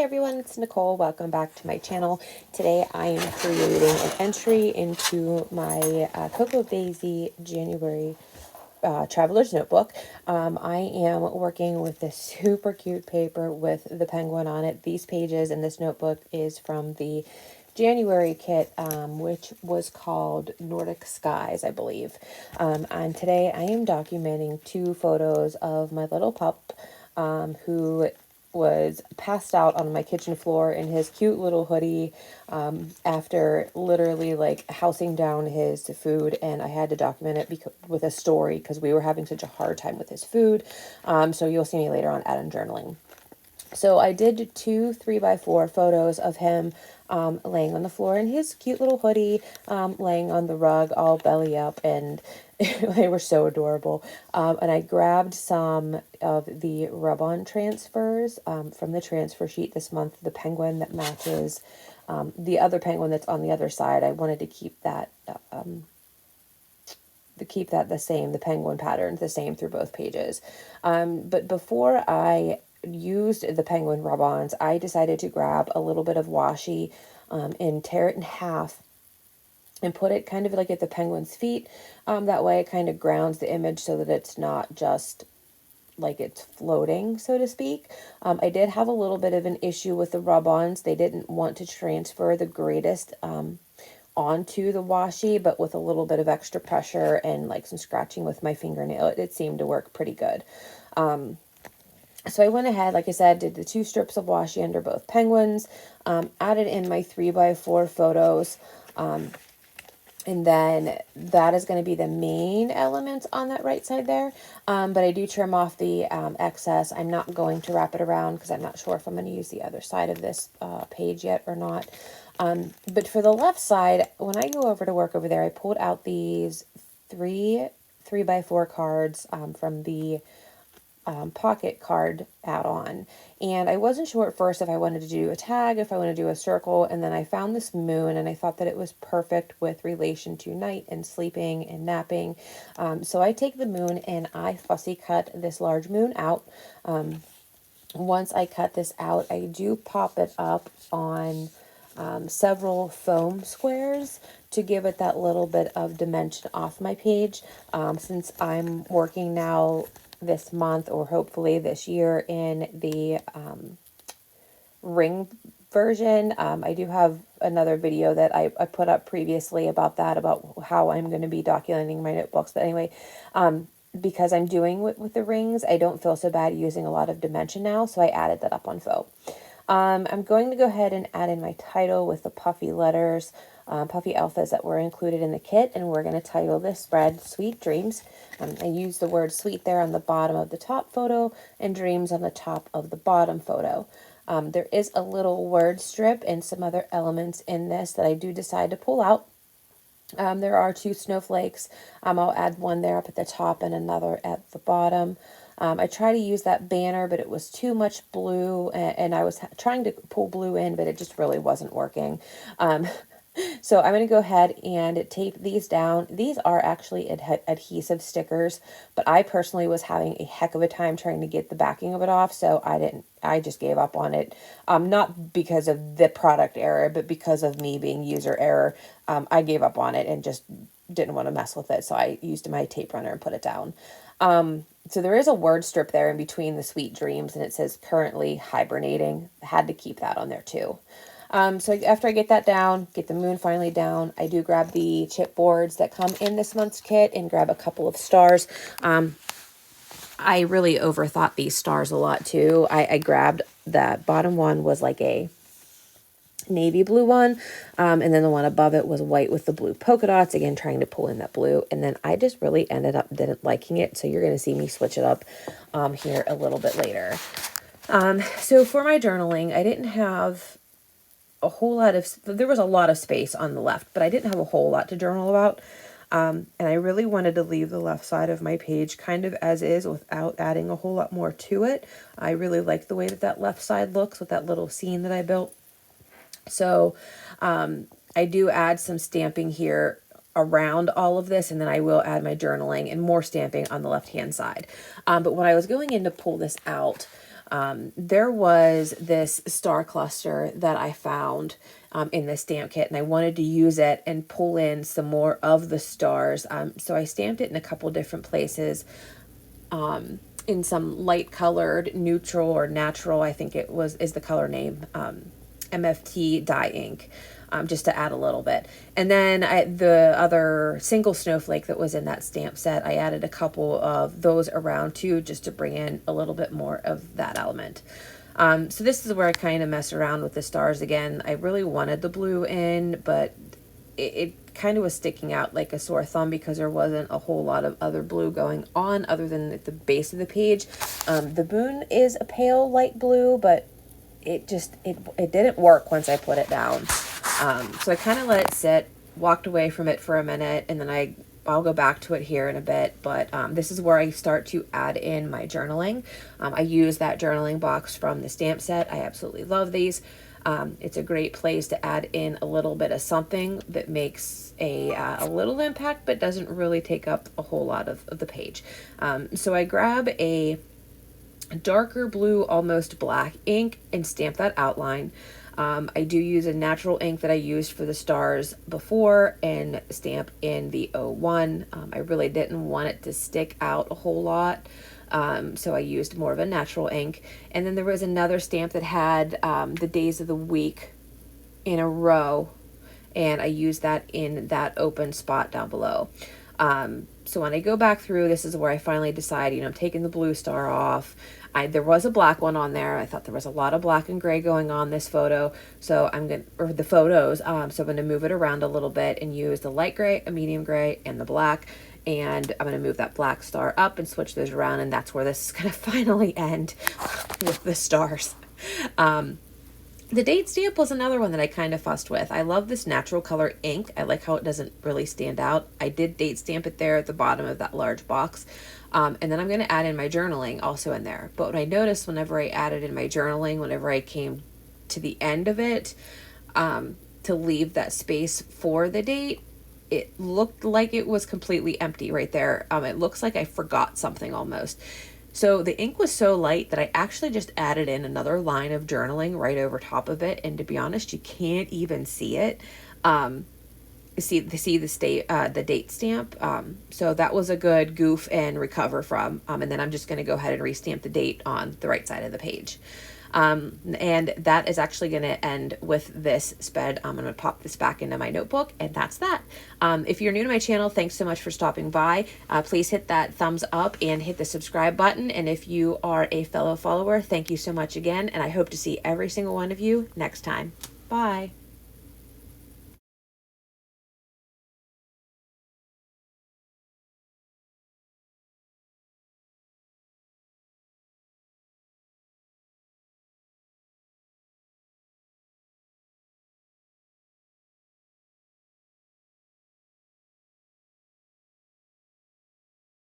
everyone, it's Nicole. Welcome back to my channel. Today I am creating an entry into my Cocoa Daisy January Traveler's Notebook. I am working with this super cute paper with the penguin on it. These pages in this notebook is from the January kit, which was called Nordic Skies, I believe. And today I am documenting 2 photos of my little pup who was passed out on my kitchen floor in his cute little hoodie after literally like housing down his food, and I had to document it with a story because we were having such a hard time with his food. So you'll see me later on add in journaling. So I did 2 3x4 photos of him laying on the floor in his cute little hoodie, laying on the rug all belly up, and they were so adorable. And I grabbed some of the rub-on transfers from the transfer sheet this month, the penguin that matches the other penguin that's on the other side. I wanted to keep that the same, the penguin pattern the same through both pages. But before I used the penguin rub-ons, I decided to grab a little bit of washi and tear it in half and put it kind of like at the penguin's feet. That way it kind of grounds the image so that it's not just like it's floating, so to speak. I did have a little bit of an issue with the rub-ons. They didn't want to transfer the greatest onto the washi, but with a little bit of extra pressure and like some scratching with my fingernail, it seemed to work pretty good. So I went ahead, like I said, did the 2 strips of washi under both penguins, added in my 3x4 photos, and then that is going to be the main element on that right side there. But I do trim off the excess. I'm not going to wrap it around because I'm not sure if I'm going to use the other side of this page yet or not. But for the left side, when I go over to work over there, I pulled out these 3x4 cards from the pocket card add-on, and I wasn't sure at first if I wanted to do a tag, if I wanted to do a circle, and then I found this moon and I thought that it was perfect with relation to night and sleeping and napping. So I take the moon and I fussy cut this large moon out. Once I cut this out, I do pop it up on several foam squares to give it that little bit of dimension off my page. Since I'm working now this month, or hopefully this year, in the ring version, I do have another video that I put up previously about that, about how I'm going to be documenting my notebooks. But anyway, because I'm doing with the rings, I don't feel so bad using a lot of dimension now, so I added that up on faux. I'm going to go ahead and add in my title with the puffy letters, puffy alphas that were included in the kit, and we're going to title this spread Sweet Dreams. I used the word sweet there on the bottom of the top photo and dreams on the top of the bottom photo. There is a little word strip and some other elements in this that I do decide to pull out. There are 2 snowflakes. I'll add one there up at the top and another at the bottom. I try to use that banner, but it was too much blue, and I was trying to pull blue in, but it just really wasn't working. So I'm going to go ahead and tape these down. These are actually adhesive stickers, but I personally was having a heck of a time trying to get the backing of it off, so I just gave up on it. Not because of the product error, but because of me being user error. I gave up on it and just didn't want to mess with it, so I used my tape runner and put it down. So there is a word strip there in between the sweet dreams, and it says currently hibernating. I had to keep that on there too. So after I get that down, get the moon finally down, I do grab the chipboards that come in this month's kit and grab a couple of stars. I really overthought these stars a lot too. I grabbed that bottom one was like a navy blue one, and then the one above it was white with the blue polka dots, again trying to pull in that blue, and then I just really ended up didn't liking it, so you're going to see me switch it up here a little bit later. So for my journaling, I didn't have a whole lot of, there was a lot of space on the left, but I didn't have a whole lot to journal about. And I really wanted to leave the left side of my page kind of as is without adding a whole lot more to it. I really like the way that left side looks with that little scene that I built. So I do add some stamping here around all of this, and then I will add my journaling and more stamping on the left hand side. But when I was going in to pull this out, There was this star cluster that I found in the stamp kit, and I wanted to use it and pull in some more of the stars. So I stamped it in a couple different places, in some light colored, neutral or natural, I think is the color name, MFT dye ink, just to add a little bit. And then the other single snowflake that was in that stamp set, I added a couple of those around too, just to bring in a little bit more of that element. So this is where I kind of mess around with the stars again. I really wanted the blue in, but it kind of was sticking out like a sore thumb because there wasn't a whole lot of other blue going on other than at the base of the page. The moon is a pale light blue, but it didn't work once I put it down. So I kind of let it sit, walked away from it for a minute, and then I'll go back to it here in a bit, but this is where I start to add in my journaling. I use that journaling box from the stamp set. I absolutely love these. It's a great place to add in a little bit of something that makes a little impact, but doesn't really take up a whole lot of the page. So I grab a darker blue, almost black ink and stamp that outline. I do use a natural ink that I used for the stars before and stamp in the 01. I really didn't want it to stick out a whole lot. So I used more of a natural ink. And then there was another stamp that had the days of the week in a row, and I used that in that open spot down below. So when I go back through, this is where I finally decide, I'm taking the blue star off. There was a black one on there. I thought there was a lot of black and gray going on this photo. So the photos. So I'm going to move it around a little bit and use the light gray, a medium gray, and the black. And I'm going to move that black star up and switch those around. And that's where this is going to finally end with the stars. The date stamp was another one that I kind of fussed with. I love this natural color ink. I like how it doesn't really stand out. I did date stamp it there at the bottom of that large box. And then I'm going to add in my journaling also in there. But what I noticed whenever I added in my journaling, whenever I came to the end of it, to leave that space for the date, it looked like it was completely empty right there. It looks like I forgot something almost. So the ink was so light that I actually just added in another line of journaling right over top of it. And to be honest, you can't even see it. See the date stamp. So that was a good goof and recover from. And then I'm just going to go ahead and restamp the date on the right side of the page. And that is actually going to end with this spread. I'm going to pop this back into my notebook, and that's that. If you're new to my channel, thanks so much for stopping by. Please hit that thumbs up and hit the subscribe button. And if you are a fellow follower, thank you so much again. And I hope to see every single one of you next time. Bye.